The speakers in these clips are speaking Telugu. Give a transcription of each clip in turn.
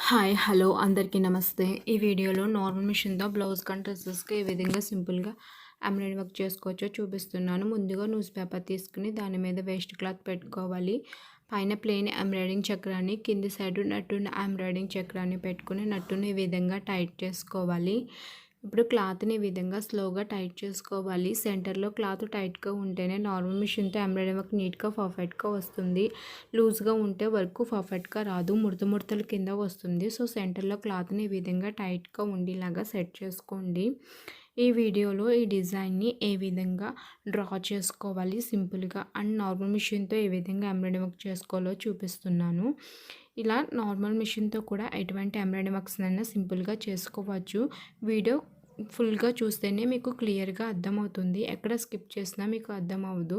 హాయ్ హలో అందరికీ నమస్తే. ఈ వీడియోలో నార్మల్ మిషన్‌తో బ్లౌజ్ కట్ డ్రెసెస్‌కి ఏ విధంగా సింపుల్‌గా ఎంబ్రాయిడరీ వర్క్ చేసుకోవచ్చో చూపిస్తున్నాను. ముందుగా న్యూస్ పేపర్ తీసుకుని దాని మీద వేస్ట్ క్లాత్ పెట్టుకోవాలి. పైన ప్లెయిన్ ఎంబ్రాయిడింగ్ చక్రాన్ని, కింది సైడ్ నట్టున్న ఎంబ్రాయిడింగ్ చక్రాన్ని పెట్టుకుని నట్టుని ఈ విధంగా టైట్ చేసుకోవాలి. ఇప్పుడు క్లాత్ని ఈ విధంగా స్లోగా టైట్ చేసుకోవాలి. సెంటర్లో క్లాత్ టైట్గా ఉంటేనే నార్మల్ మిషన్తో ఎంబ్రాయిడరీ వర్క్ నీట్గా పర్ఫెక్ట్గా వస్తుంది. లూజ్గా ఉంటే వర్క్ పర్ఫెక్ట్గా రాదు, ముడతల కింద వస్తుంది. సో సెంటర్లో క్లాత్ని ఈ విధంగా టైట్గా ఉండేలాగా సెట్ చేసుకోండి. ఈ వీడియోలో ఈ డిజైన్ని ఏ విధంగా డ్రా చేసుకోవాలి సింపుల్గా అండ్ నార్మల్ మిషన్తో ఏ విధంగా ఎంబ్రాయిడరీ వర్క్ చేసుకోవాలో చూపిస్తున్నాను. ఇలా నార్మల్ మిషన్తో కూడా ఎటువంటి ఎంబ్రాయిడరీ వర్క్స్ అయినా సింపుల్గా చేసుకోవచ్చు. వీడియో ఫుల్గా చూస్తేనే మీకు క్లియర్గా అర్థమవుతుంది. ఎక్కడ స్కిప్ చేసినా మీకు అర్థం అవ్వదు.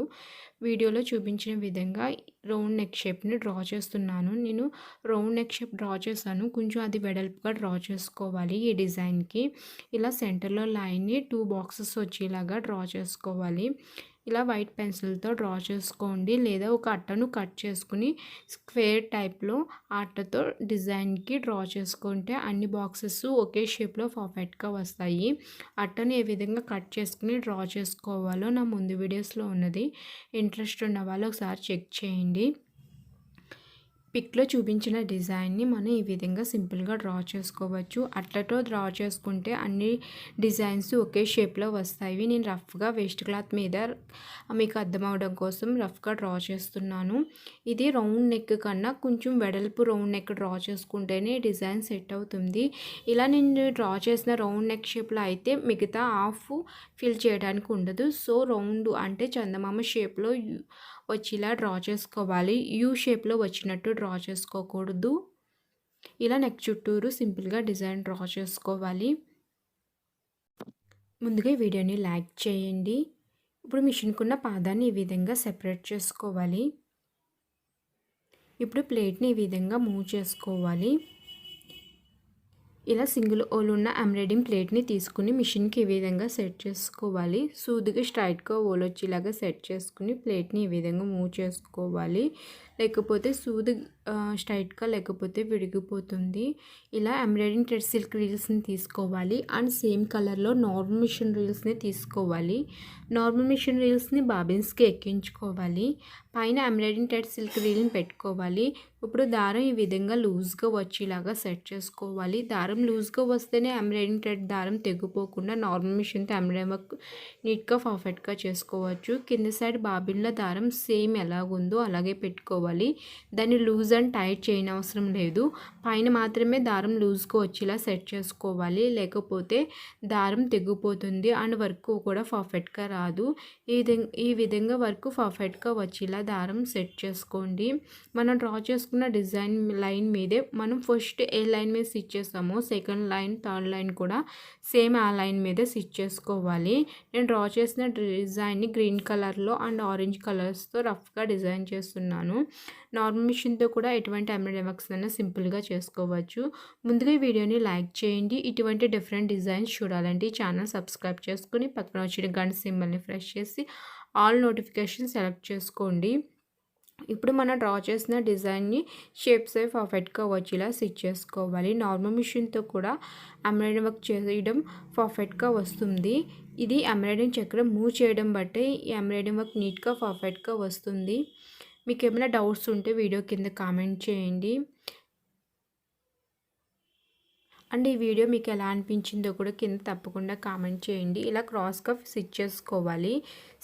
వీడియోలో చూపించిన విధంగా రౌండ్ నెక్ షేప్ని డ్రా చేస్తున్నాను. నేను రౌండ్ నెక్ షేప్ డ్రా చేశాను. కొంచెం అది వెడల్పుగా డ్రా చేసుకోవాలి. ఈ డిజైన్కి ఇలా సెంటర్లో లైన్ని 2 బాక్సెస్ వచ్చేలాగా డ్రా చేసుకోవాలి. ఇలా వైట్ పెన్సిల్తో డ్రా చేసుకోండి, లేదా ఒక అట్టను కట్ చేసుకుని స్క్వేర్ టైప్లో అట్టతో డిజైన్కి డ్రా చేసుకుంటే అన్ని బాక్సెస్ ఒకే షేప్లో పర్ఫెక్ట్గా వస్తాయి. అట్టను ఏ విధంగా కట్ చేసుకుని డ్రా చేసుకోవాలో నా ముందు వీడియోస్లో ఉన్నది. ఇంట్రెస్ట్ ఉన్న వాళ్ళు ఒకసారి చెక్ చేయండి. పిక్లో చూపించిన డిజైన్ని మనం ఈ విధంగా సింపుల్గా డ్రా చేసుకోవచ్చు. అట్లతో డ్రా చేసుకుంటే అన్ని డిజైన్స్ ఒకే షేప్లో వస్తాయి. నేను రఫ్గా వేస్ట్ క్లాత్ మీద మీకు అర్థం అవడం కోసం రఫ్గా డ్రా చేస్తున్నాను. ఇది రౌండ్ నెక్ కన్నా కొంచెం వెడల్పు రౌండ్ నెక్ డ్రా చేసుకుంటేనే డిజైన్ సెట్ అవుతుంది. ఇలా నేను డ్రా చేసిన రౌండ్ నెక్ షేప్లో అయితే మిగతా హాఫ్ ఫిల్ చేయడానికి ఉండదు. సో రౌండ్ అంటే చందమామ షేప్లో వచ్చేలా డ్రా చేసుకోవాలి. యూ షేప్లో వచ్చినట్టు డ్రా చేసుకోకూడదు. ఇలా నెక్ చుట్టూరు సింపుల్గా డిజైన్ డ్రా చేసుకోవాలి. ముందుగా ఈ వీడియోని లైక్ చేయండి. ఇప్పుడు మిషన్కున్న పాదాన్ని ఈ విధంగా సెపరేట్ చేసుకోవాలి. ఇప్పుడు ప్లేట్ని ఈ విధంగా మూవ్ చేసుకోవాలి. ఇలా సింగిల్ హోల్ ఉన్న ఎంబ్రాయిడింగ్ ప్లేట్ని తీసుకుని మిషన్కి ఈ విధంగా సెట్ చేసుకోవాలి. సూదిగా స్ట్రైట్గా హోల్ వచ్చేలాగా సెట్ చేసుకుని ప్లేట్ని ఈ విధంగా మూవ్ చేసుకోవాలి. లేకపోతే సూది స్ట్రైట్గా లేకపోతే విడిగిపోతుంది. ఇలా ఎంబ్రాయిడింగ్ థ్రెడ్ సిల్క్ రీల్స్ని తీసుకోవాలి అండ్ సేమ్ కలర్లో నార్మల్ మిషన్ రీల్స్ని తీసుకోవాలి. నార్మల్ మిషన్ రీల్స్ని బాబిన్స్కి ఎక్కించుకోవాలి. పైన ఎంబ్రాయిడింగ్ థ్రెడ్ సిల్క్ రీల్ని పెట్టుకోవాలి. ఇప్పుడు దారం ఈ విధంగా లూజ్గా వచ్చేలాగా సెట్ చేసుకోవాలి. దారం లూజ్గా వస్తేనే ఎంబ్రాయిడింగ్ థ్రెడ్ దారం తెగిపోకుండా నార్మల్ మిషన్తో ఎంబ్రాయిడరీ వర్క్ నీట్గా పర్ఫెక్ట్గా చేసుకోవచ్చు. కింద సైడ్ బాబిన్లో దారం సేమ్ ఎలాగుందో అలాగే పెట్టుకోవాలి. దాన్ని లూజ్ అండ్ టైట్ చేయని అవసరం లేదు. పైన మాత్రమే దారం లూజ్గా వచ్చేలా సెట్ చేసుకోవాలి. లేకపోతే దారం తెగిపోతుంది అండ్ వర్క్ కూడా పర్ఫెక్ట్గా రాదు. ఈ విధంగా వర్క్ పర్ఫెక్ట్గా వచ్చేలా దారం సెట్ చేసుకోండి. మనం డ్రా చేసుకున్న డిజైన్ లైన్ మీదే మనం ఫస్ట్ ఏ లైన్ మీద స్టిచ్ చేస్తామో సెకండ్ లైన్ థర్డ్ లైన్ కూడా సేమ్ ఆ లైన్ మీదే స్టిచ్ చేసుకోవాలి. నేను డ్రా చేసిన డిజైన్ని గ్రీన్ కలర్లో అండ్ ఆరెంజ్ కలర్స్తో రఫ్గా డిజైన్ చేస్తున్నాను. నార్మల్ మిషన్తో కూడా ఎటువంటి ఎంబ్రాయిడరీ వర్క్స్ అయినా సింపుల్గా చేసుకోవచ్చు. ముందుగా ఈ వీడియోని లైక్ చేయండి. ఇటువంటి డిఫరెంట్ డిజైన్స్ చూడాలంటే ఈ ఛానల్ సబ్స్క్రైబ్ చేసుకుని పక్కన వచ్చిన గంట సింబల్ని ప్రెస్ చేసి ఆల్ నోటిఫికేషన్ సెలెక్ట్ చేసుకోండి. ఇప్పుడు మనం డ్రా చేసిన డిజైన్ని షేప్స్ అవి పర్ఫెక్ట్గా వచ్చేలా స్టిచ్ చేసుకోవాలి. నార్మల్ మిషన్తో కూడా ఎంబ్రాయిడరీ వర్క్ చేయడం పర్ఫెక్ట్గా వస్తుంది. ఇది ఎంబ్రాయిడింగ్ చక్రం మూవ్ చేయడం బట్టే ఈ ఎంబ్రాయిడరీ వర్క్ నీట్గా పర్ఫెక్ట్గా వస్తుంది. మీకు ఏమైనా డౌట్స్ ఉంటే వీడియో కింద కామెంట్ చేయండి. అండ్ ఈ వీడియో మీకు ఎలా అనిపించిందో కూడా కింద తప్పకుండా కామెంట్ చేయండి. ఇలా క్రాస్గా స్టిచ్ చేసుకోవాలి.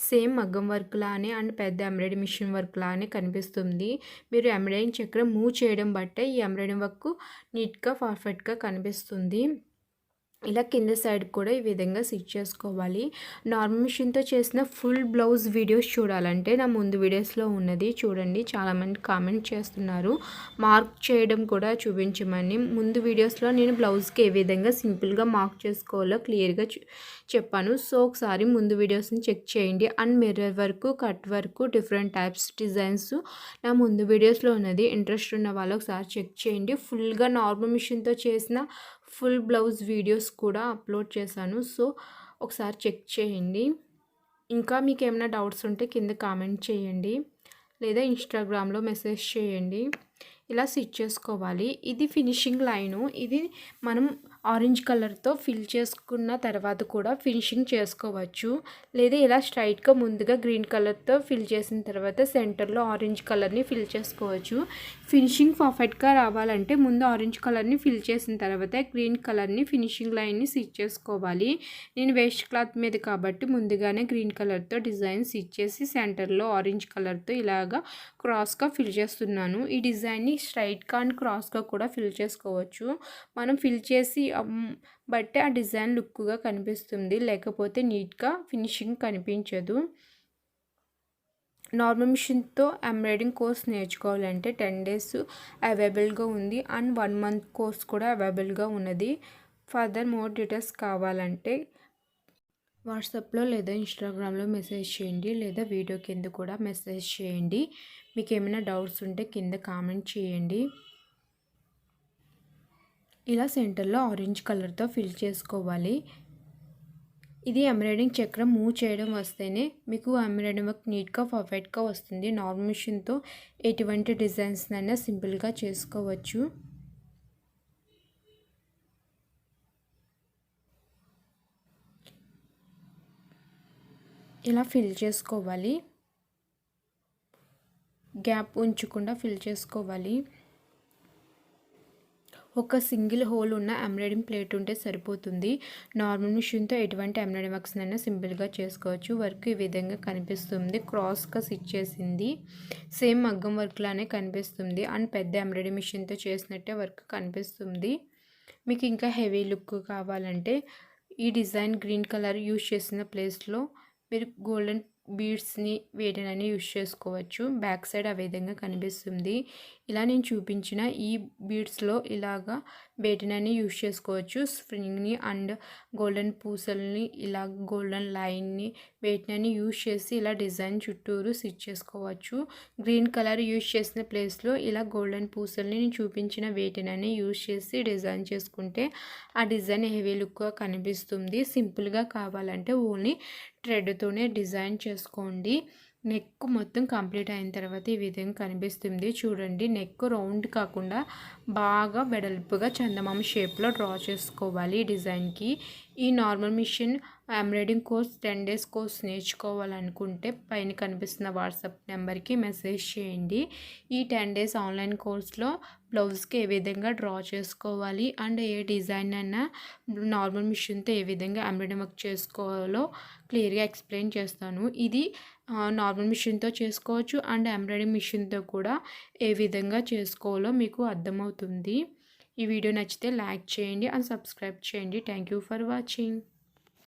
సేమ్ మగ్గం వర్క్ లానే అండ్ పెద్ద ఎంబ్రాయిడరీ మిషన్ వర్క్ లానే కనిపిస్తుంది. మీరు ఎంబ్రాయిడింగ్ చక్రం మూవ్ చేయడం బట్టే ఈ ఎంబ్రాయిడింగ్ వర్క్ నీట్గా పర్ఫెక్ట్గా కనిపిస్తుంది. ఇలా కింద సైడ్ కూడా ఈ విధంగా స్టిచ్ చేసుకోవాలి. నార్మల్ మిషన్తో చేసిన ఫుల్ బ్లౌజ్ వీడియోస్ చూడాలంటే నా ముందు వీడియోస్లో ఉన్నది చూడండి. చాలామంది కామెంట్ చేస్తున్నారు మార్క్ చేయడం కూడా చూపించమని. ముందు వీడియోస్లో నేను బ్లౌజ్కి ఏ విధంగా సింపుల్గా మార్క్ చేసుకోవాలో క్లియర్గా చెప్పాను. సో ఒకసారి ముందు వీడియోస్ని చెక్ చేయండి. And mirror work, cut work, different types designs నా ముందు వీడియోస్లో ఉన్నది. ఇంట్రెస్ట్ ఉన్న వాళ్ళు ఒకసారి చెక్ చేయండి. ఫుల్గా నార్మల్ మిషన్తో చేసిన ఫుల్ బ్లౌజ్ వీడియోస్ కూడా అప్లోడ్ చేశాను. సో ఒకసారి చెక్ చేయండి. ఇంకా మీకు ఏమైనా డౌట్స్ ఉంటే కింద కామెంట్ చేయండి, లేదా ఇన్స్టాగ్రామ్లో మెసేజ్ చేయండి. ఇలా స్టిచ్ చేసుకోవాలి. ఇది ఫినిషింగ్ లైను. ఇది మనం ఆరెంజ్ కలర్తో ఫిల్ చేసుకున్న తర్వాత కూడా ఫినిషింగ్ చేసుకోవచ్చు. లేదా ఇలా స్ట్రైట్గా ముందుగా గ్రీన్ కలర్తో ఫిల్ చేసిన తర్వాత సెంటర్లో ఆరెంజ్ కలర్ని ఫిల్ చేసుకోవచ్చు. ఫినిషింగ్ పర్ఫెక్ట్గా రావాలంటే ముందు ఆరెంజ్ కలర్ని ఫిల్ చేసిన తర్వాత గ్రీన్ కలర్ని ఫినిషింగ్ లైన్ని స్టిచ్ చేసుకోవాలి. నేను వేస్ట్ క్లాత్ మీద కాబట్టి ముందుగానే గ్రీన్ కలర్తో డిజైన్ స్టిచ్ చేసి సెంటర్లో ఆరెంజ్ కలర్తో ఇలాగా క్రాస్గా ఫిల్ చేస్తున్నాను. ఈ డిజైన్ని స్ట్రైట్గా అండ్ క్రాస్గా కూడా ఫిల్ చేసుకోవచ్చు. మనం ఫిల్ చేసి బట్టి ఆ డిజైన్ లుక్గా కనిపిస్తుంది, లేకపోతే నీట్గా ఫినిషింగ్ కనిపించదు. నార్మల్ మిషన్తో ఎంబ్రాయిడింగ్ కోర్స్ నేర్చుకోవాలంటే 10 days అవైలబుల్గా ఉంది అండ్ 1 month కోర్స్ కూడా అవైలబుల్గా ఉన్నది. ఫర్దర్ మోర్ డీటెయిల్స్ కావాలంటే వాట్సాప్లో లేదా ఇన్స్టాగ్రామ్లో మెసేజ్ చేయండి, లేదా వీడియో కింద కూడా మెసేజ్ చేయండి. మీకు ఏమైనా డౌట్స్ ఉంటే కింద కామెంట్ చేయండి. ఇలా సెంటర్లో ఆరెంజ్ కలర్తో ఫిల్ చేసుకోవాలి. ఇది ఎంబ్రాయిడింగ్ చక్రం మూవ్ చేయడం వస్తేనే మీకు ఎంబ్రాయిడింగ్ వర్క్ నీట్గా పర్ఫెక్ట్గా వస్తుంది. నార్మల్ మిషన్తో ఎటువంటి డిజైన్స్ అయినా సింపుల్గా చేసుకోవచ్చు. ఇలా ఫిల్ చేసుకోవాలి, గ్యాప్ ఉంచకుండా ఫిల్ చేసుకోవాలి. ఒక సింగిల్ హోల్ ఉన్న ఎంబ్రాయిడింగ్ ప్లేట్ ఉంటే సరిపోతుంది. నార్మల్ మిషన్తో ఎటువంటి ఎంబ్రాయిడింగ్ వర్క్స్ అయినా సింపుల్గా చేసుకోవచ్చు. వర్క్ ఈ విధంగా కనిపిస్తుంది, క్రాస్గా స్టిచ్ చేసింది. సేమ్ మగ్గం వర్క్ లానే కనిపిస్తుంది అండ్ పెద్ద ఎంబ్రాయిడింగ్ మిషన్తో చేసినట్టే వర్క్ కనిపిస్తుంది. మీకు ఇంకా హెవీ లుక్ కావాలంటే ఈ డిజైన్ గ్రీన్ కలర్ యూజ్ చేసిన ప్లేస్లో మీరు గోల్డెన్ బీడ్స్ని వేటినైనా యూజ్ చేసుకోవచ్చు. బ్యాక్ సైడ్ ఆ విధంగా కనిపిస్తుంది. ఇలా నేను చూపించిన ఈ బీడ్స్లో ఇలాగా వేటినైనా యూజ్ చేసుకోవచ్చు. స్ప్రింగ్ని అండ్ గోల్డెన్ పూసల్ని, ఇలా గోల్డెన్ లైన్ని వేటినైనా యూజ్ చేసి ఇలా డిజైన్ చుట్టూరు స్టిచ్ చేసుకోవచ్చు. గ్రీన్ కలర్ యూజ్ చేసిన ప్లేస్లో ఇలా గోల్డెన్ పూసల్ని నేను చూపించిన వేటినైనా యూజ్ చేసి డిజైన్ చేసుకుంటే ఆ డిజైన్ హెవీ లుక్గా కనిపిస్తుంది. సింపుల్గా కావాలంటే ఓన్లీ థ్రెడ్తోనే డిజైన్ చేసుకోండి. నెక్ మొత్తం కంప్లీట్ అయిన తర్వాత ఈ విధంగా కనిపిస్తుంది. చూడండి, నెక్ రౌండ్ కాకుండా బాగా వెడల్పుగా చందమామ షేప్లో డ్రా చేసుకోవాలి ఈ డిజైన్కి. ఈ normal machine embroidering course 10 days course నేర్చుకోవాలనుకుంటే పైన కనిపిస్తున్న వాట్సాప్ నెంబర్కి మెసేజ్ చేయండి. ఈ 10 days ఆన్లైన్ కోర్స్లో బ్లౌజ్కి ఏ విధంగా డ్రా చేసుకోవాలి అండ్ ఏ డిజైన్ అయినా నార్మల్ మిషన్తో ఏ విధంగా ఎంబ్రాయిడింగ్ వర్క్ చేసుకోవాలో క్లియర్గా ఎక్స్ప్లెయిన్ చేస్తాను. ఇది నార్మల్ మిషన్తో చేసుకోవచ్చు అండ్ ఎంబ్రాయిడింగ్ మిషన్తో కూడా ఏ విధంగా చేసుకోవాలో మీకు అర్థమవుతుంది. ఈ వీడియో నచ్చితే లైక్ చేయండి అండ్ సబ్స్క్రైబ్ చేయండి. Thank you for watching.